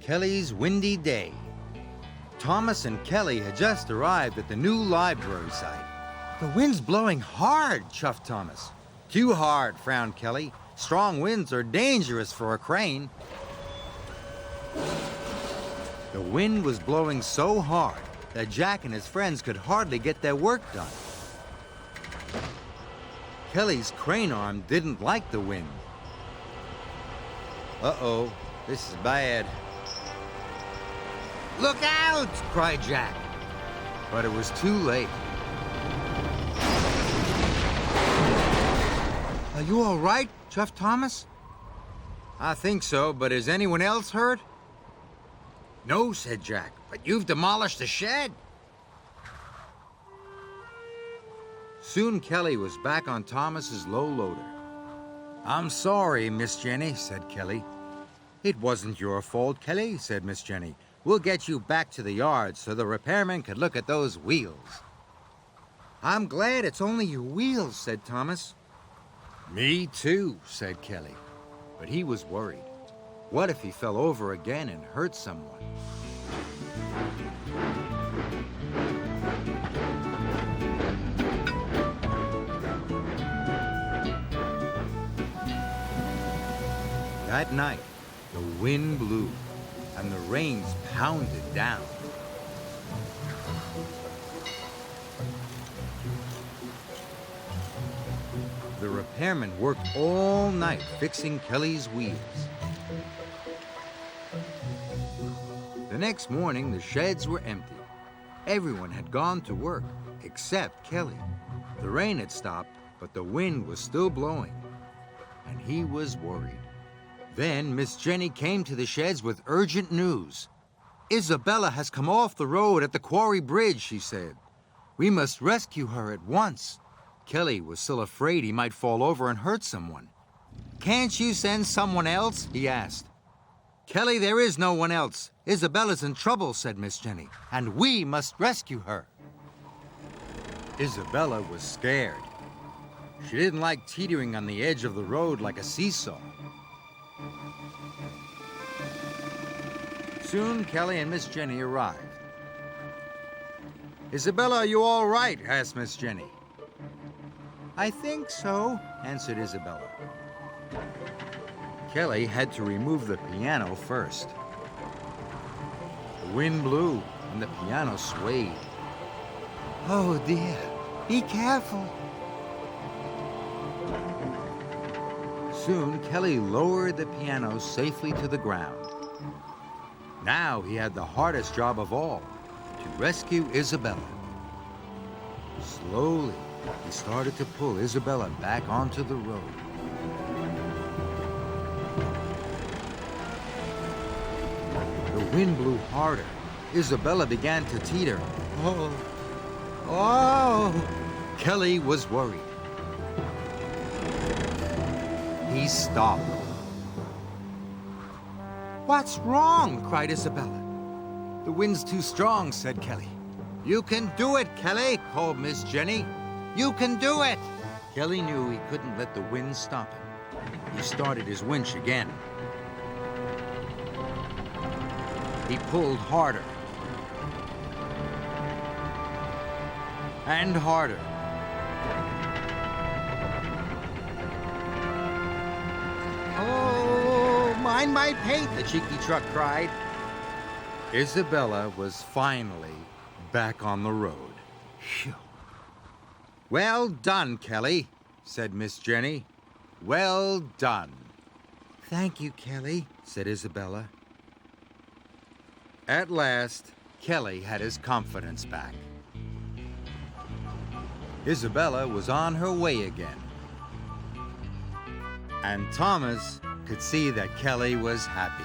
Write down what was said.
Kelly's windy day. Thomas and Kelly had just arrived at the new library site. "The wind's blowing hard," chuffed Thomas. "Too hard," frowned Kelly. "Strong winds are dangerous for a crane." The wind was blowing so hard that Jack and his friends could hardly get their work done. Kelly's crane arm didn't like the wind. "Uh-oh, this is bad." "Look out!" cried Jack. But it was too late. "Are you all right?" chuffed Thomas. "I think so, but is anyone else hurt?" "No," said Jack, "but you've demolished the shed." Soon Kelly was back on Thomas's low loader. "I'm sorry, Miss Jenny," said Kelly. "It wasn't your fault, Kelly," said Miss Jenny. "We'll get you back to the yard so the repairman could look at those wheels." "I'm glad it's only your wheels," said Thomas. "Me too," said Kelly. But he was worried. What if he fell over again and hurt someone? That night, the wind blew and the rains pounded down. The repairman worked all night fixing Kelly's wheels. The next morning, the sheds were empty. Everyone had gone to work, except Kelly. The rain had stopped, but the wind was still blowing, and he was worried. Then Miss Jenny came to the sheds with urgent news. "Isabella has come off the road at the quarry bridge," she said. "We must rescue her at once." Kelly was still afraid he might fall over and hurt someone. "Can't you send someone else?" he asked. "Kelly, there is no one else. Isabella's in trouble," said Miss Jenny, "and we must rescue her." Isabella was scared. She didn't like teetering on the edge of the road like a seesaw. Soon, Kelly and Miss Jenny arrived. "Isabella, are you all right?" asked Miss Jenny. "I think so," answered Isabella. Kelly had to remove the piano first. The wind blew and the piano swayed. "Oh dear, be careful." Soon, Kelly lowered the piano safely to the ground. Now he had the hardest job of all, to rescue Isabella. Slowly, he started to pull Isabella back onto the road. The wind blew harder. Isabella began to teeter. "Oh! Oh!" Kelly was worried. He stopped. "What's wrong?" cried Isabella. "The wind's too strong," said Kelly. "You can do it, Kelly," called Miss Jenny. "You can do it!" Kelly knew he couldn't let the wind stop him. He started his winch again. He pulled harder. And harder. "Oh, mind my paint," the cheeky truck cried. Isabella was finally back on the road. Phew. "Well done, Kelly," said Miss Jenny. "Well done." "Thank you, Kelly," said Isabella. At last, Kelly had his confidence back. Isabella was on her way again. And Thomas could see that Kelly was happy.